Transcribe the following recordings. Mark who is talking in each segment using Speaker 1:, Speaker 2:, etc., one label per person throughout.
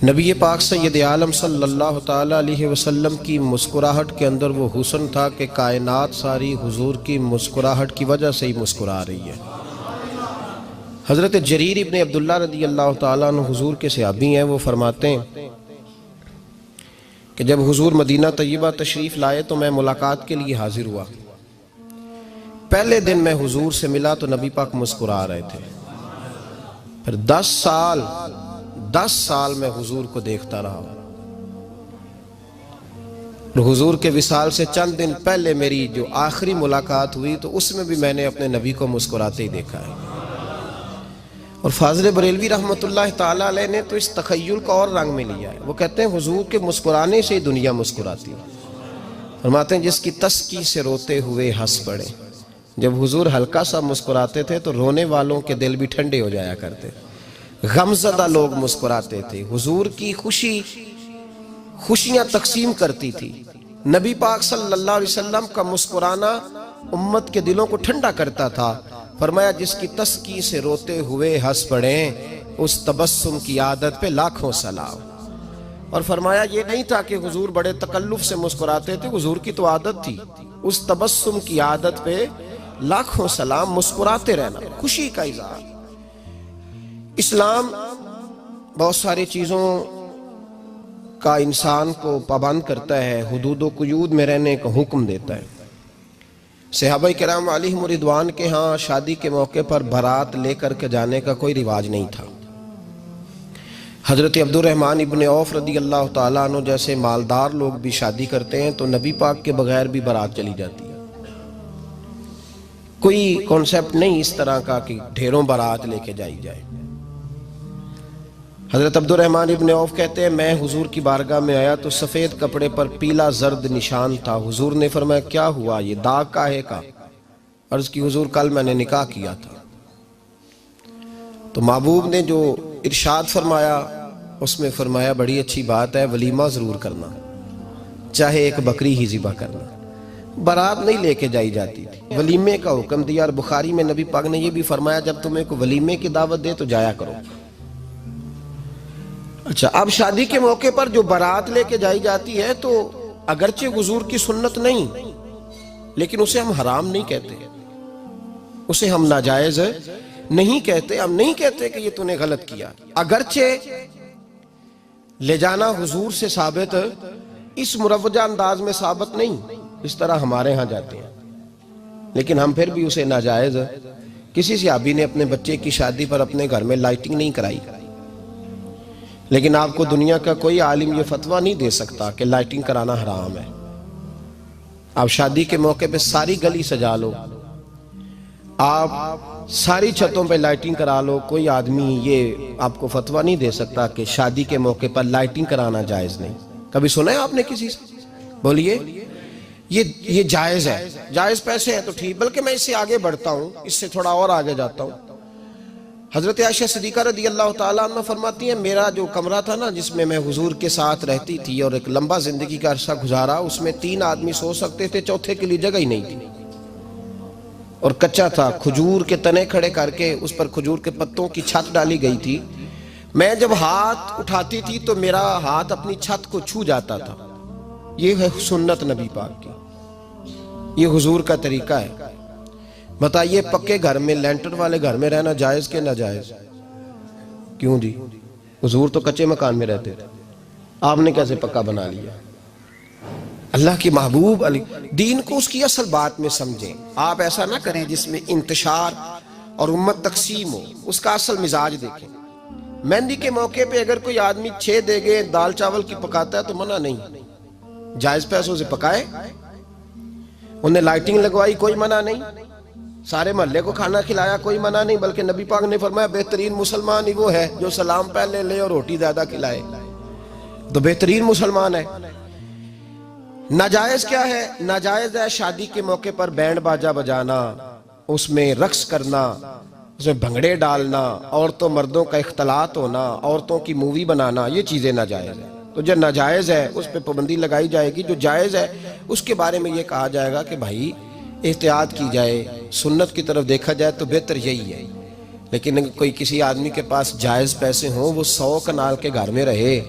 Speaker 1: نبی پاک سید عالم صلی اللہ تعالیٰ علیہ وسلم کی مسکراہٹ کے اندر وہ حسن تھا کہ کائنات ساری حضور کی مسکراہٹ کی وجہ سے ہی مسکرا رہی ہے۔ حضرت جریر ابن عبداللہ رضی اللہ تعالیٰ عنہ حضور کے صحابی ہیں، وہ فرماتے ہیں کہ جب حضور مدینہ طیبہ تشریف لائے تو میں ملاقات کے لیے حاضر ہوا۔ پہلے دن میں حضور سے ملا تو نبی پاک مسکرا رہے تھے۔ پھر 10 سال میں حضور کو دیکھتا رہا، اور حضور کے وصال سے چند دن پہلے میری جو آخری ملاقات ہوئی تو اس میں بھی میں نے اپنے نبی کو مسکراتے ہی دیکھا ہے۔ اور فاضل بریلوی رحمۃ اللہ تعالیٰ علیہ نے تو اس تخیل کا اور رنگ میں لیا ہے۔ وہ کہتے ہیں حضور کے مسکرانے سے ہی دنیا مسکراتی ہے۔ فرماتے ہیں جس کی تسکی سے روتے ہوئے ہنس پڑے۔ جب حضور ہلکا سا مسکراتے تھے تو رونے والوں کے دل بھی ٹھنڈے ہو جایا کرتے، غمزدہ لوگ مسکراتے تھے۔ حضور کی خوشیاں تقسیم کرتی تھی۔ نبی پاک صلی اللہ علیہ وسلم کا مسکرانا امت کے دلوں کو ٹھنڈا کرتا تھا۔ فرمایا جس کی تسکی سے روتے ہوئے ہنس پڑیں اس تبسم کی عادت پہ لاکھوں سلام۔ اور فرمایا یہ نہیں تھا کہ حضور بڑے تکلف سے مسکراتے تھے، حضور کی تو عادت تھی اس تبسم کی عادت پہ لاکھوں سلام، مسکراتے رہنا، خوشی کا اظہار۔ اسلام بہت ساری چیزوں کا انسان کو پابند کرتا ہے، حدود و قیود میں رہنے کا حکم دیتا ہے۔ صحابہ کرام علیہم رضوان کے ہاں شادی کے موقع پر بارات لے کر کے جانے کا کوئی رواج نہیں تھا۔ حضرت عبد الرحمن ابن عوف رضی اللہ تعالیٰ عنہ جیسے مالدار لوگ بھی شادی کرتے ہیں تو نبی پاک کے بغیر بھی بارات چلی جاتی ہے۔ کوئی کانسیپٹ نہیں اس طرح کا کہ ڈھیروں بارات لے کے جائی جائے۔ حضرت عبد الرحمن ابن عوف کہتے ہیں میں حضور کی بارگاہ میں آیا تو سفید کپڑے پر پیلا زرد نشان تھا۔ حضور نے فرمایا کیا ہوا، یہ داغ کاہے کا؟ عرض کی حضور کل میں نے نکاح کیا تھا۔ تو محبوب نے جو ارشاد فرمایا اس میں فرمایا بڑی اچھی بات ہے، ولیمہ ضرور کرنا، چاہے ایک بکری ہی ذبح کرنا۔ بارات نہیں لے کے جائی جاتی تھی، ولیمے کا حکم دیا۔ اور بخاری میں نبی پاک نے یہ بھی فرمایا جب تمہیں کوئی ولیمے کی دعوت دے تو جایا کرو۔ اچھا، اب شادی کے موقع پر جو بارات لے کے جائی جاتی ہے تو اگرچہ حضور کی سنت نہیں لیکن اسے ہم حرام نہیں کہتے، اسے ہم ناجائز نہیں کہتے، ہم نہیں کہتے کہ یہ تو نے غلط کیا۔ اگرچہ لے جانا حضور سے ثابت اس مروجہ انداز میں ثابت نہیں، اس طرح ہمارے ہاں جاتے ہیں، لیکن ہم پھر بھی اسے ناجائز۔ کسی صحابی نے اپنے بچے کی شادی پر اپنے گھر میں لائٹنگ نہیں کرائی، لیکن آپ کو دنیا کا کوئی عالم یہ فتویٰ نہیں دے سکتا کہ لائٹنگ کرانا حرام ہے۔ آپ شادی کے موقع پہ ساری گلی سجا لو، آپ ساری چھتوں پہ لائٹنگ کرا لو، کوئی آدمی یہ آپ کو فتویٰ نہیں دے سکتا کہ شادی کے موقع پر لائٹنگ کرانا جائز نہیں۔ کبھی سنا ہے آپ نے کسی سے؟ بولیے یہ جائز ہے، جائز پیسے ہیں تو ٹھیک، بلکہ میں اس سے آگے بڑھتا ہوں، اس سے تھوڑا اور آگے جاتا ہوں۔ حضرت عائشہ صدیقہ رضی اللہ تعالیٰ عنہ فرماتی ہیں میرا جو کمرہ تھا نا جس میں میں حضور کے ساتھ رہتی تھی اور ایک لمبا زندگی کا عرصہ گزارا، اس میں 3 آدمی سو سکتے تھے، چوتھے کے لیے جگہ ہی نہیں تھی، اور کچا تھا، کھجور کے تنے کھڑے کر کے اس پر کھجور کے پتوں کی چھت ڈالی گئی تھی۔ میں جب ہاتھ اٹھاتی تھی تو میرا ہاتھ اپنی چھت کو چھو جاتا تھا۔ یہ ہے سنت نبی پاک کی، یہ حضور کا طریقہ ہے۔ بتائیے پکے گھر میں، لینٹر والے گھر میں رہنا جائز کہ ناجائز؟ کیوں جی؟ حضور تو کچے مکان میں رہتے تھے، آپ نے کیسے پکا بنا لیا؟ اللہ کی محبوب علی دین کو اس کی اصل بات میں سمجھیں۔ آپ ایسا نہ کریں جس میں انتشار اور امت تقسیم ہو، اس کا اصل مزاج دیکھیں۔ مہندی کے موقع پہ اگر کوئی آدمی 6 دیگیں دال چاول کی پکاتا ہے تو منع نہیں، جائز پیسوں سے پکائے۔ انہیں لائٹنگ لگوائی، کوئی منع نہیں، سارے محلے کو کھانا کھلایا، کوئی منع نہیں، بلکہ نبی پاک نے فرمایا بہترین مسلمان ہی وہ ہے جو سلام پہلے لے اور روٹی زیادہ کھلائے، تو بہترین مسلمان ہے۔ ناجائز کیا ہے؟ ناجائز ہے شادی کے موقع پر بینڈ باجا بجانا، اس میں رقص کرنا، اس میں بھنگڑے ڈالنا، عورتوں مردوں کا اختلاط ہونا، عورتوں کی مووی بنانا، یہ چیزیں ناجائز ہیں۔ تو جو ناجائز ہے اس پہ پابندی لگائی جائے گی، جو جائز ہے اس کے بارے میں یہ کہا جائے گا کہ بھائی احتیاط کی جائے، سنت کی طرف دیکھا جائے تو بہتر یہی ہے۔ لیکن کوئی کسی آدمی کے پاس جائز پیسے ہوں، وہ 100 کنال کے گھر میں رہے،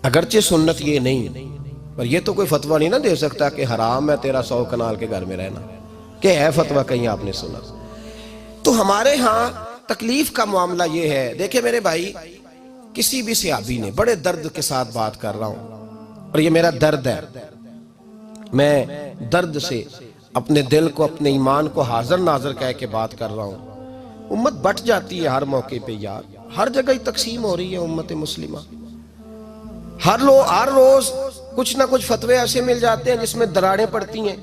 Speaker 1: اگرچہ سنت یہ نہیں، پر یہ تو کوئی فتویٰ نہیں نہ دے سکتا کہ حرام ہے تیرا 100 کنال کے گھر میں رہنا، کہ ہے فتویٰ کہیں آپ نے سنا؟ تو ہمارے ہاں تکلیف کا معاملہ یہ ہے. دیکھیں میرے بھائی، کسی بھی صحابی نے، بڑے درد کے ساتھ بات کر رہا ہوں اور یہ میرا درد ہے، میں درد سے اپنے دل کو، اپنے ایمان کو حاضر ناظر کہہ کے بات کر رہا ہوں. امت بٹ جاتی ہے ہر موقع پہ یار، ہر جگہ ہی تقسیم ہو رہی ہے امت مسلمہ. ہر روز کچھ نہ کچھ فتوے ایسے مل جاتے ہیں جس میں دراڑیں پڑتی ہیں.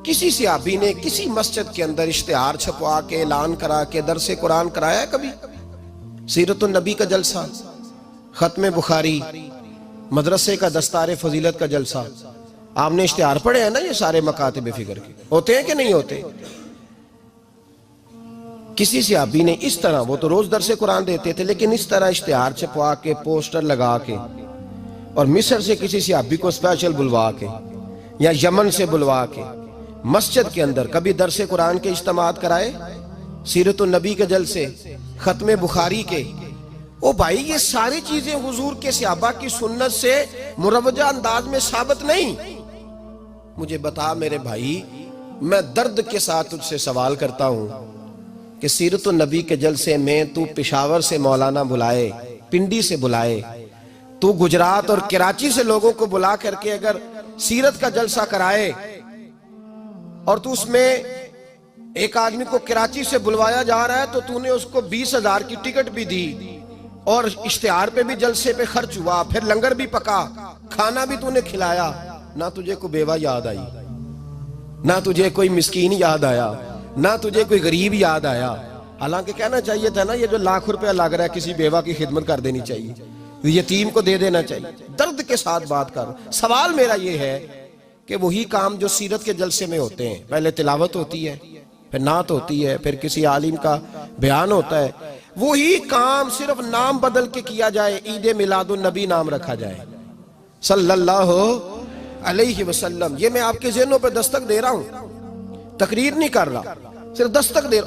Speaker 1: کسی صحابی نے کسی مسجد کے اندر اشتہار چھپوا کے، اعلان کرا کے درس قرآن کرایا ہے کبھی؟ سیرت النبی کا جلسہ، ختم بخاری، مدرسے کا دستار فضیلت کا جلسہ، آپ نے اشتہار پڑھے ہیں نا یہ سارے مکاتب فکر کے؟ ہوتے ہیں کہ نہیں ہوتے؟ کسی صحابی نے اس طرح، وہ تو روز درس قرآن دیتے تھے، لیکن اس طرح اشتہار چھپوا کے، پوسٹر لگا کے، اور مصر سے کسی صحابی کو اسپیشل بلوا کے یا یمن سے بلوا کے مسجد کے اندر کبھی درس قرآن کے اجتماعات کرائے، سیرت النبی کے جلسے، ختم بخاری کے؟ او بھائی، یہ ساری چیزیں حضور کے صحابہ کی سنت سے مروجہ انداز میں ثابت نہیں. مجھے بتا میرے بھائی، میں درد کے ساتھ تجھ سے سوال کرتا ہوں کہ سیرت النبی کے جلسے میں تو پشاور سے مولانا بلائے، پنڈی سے بلائے، تو گجرات اور کراچی سے لوگوں کو بلا کر کے اگر سیرت کا جلسہ کرائے، اور تو اس میں ایک آدمی کو کراچی سے بلوایا جا رہا ہے تو تو نے اس کو 20,000 کی ٹکٹ بھی دی، اور اشتہار پہ بھی جلسے پہ خرچ ہوا، پھر لنگر بھی پکا، کھانا بھی تو نے کھلایا، نہ تجھے کوئی بیوہ یاد آئی، نہ تجھے کوئی مسکین یاد آیا، نہ تجھے کوئی غریب یاد آیا. حالانکہ کہنا چاہیے تھا نا یہ جو ₹1,00,000 لگ رہا ہے کسی بیوہ کی خدمت کر دینی چاہیے، یتیم کو دے دینا چاہیے. درد کے ساتھ بات کر. سوال میرا یہ ہے کہ وہی کام جو سیرت کے جلسے میں ہوتے ہیں، پہلے تلاوت ہوتی ہے، پھر نعت ہوتی ہے، پھر کسی عالم کا بیان ہوتا ہے، وہی کام صرف نام بدل کے کیا جائے، عید میلاد النبی نام رکھا جائے صلی اللہ علیہ وسلم. یہ میں آپ کے ذہنوں پہ دستک دے رہا ہوں، تقریر نہیں کر رہا، صرف دستک دے رہا ہوں.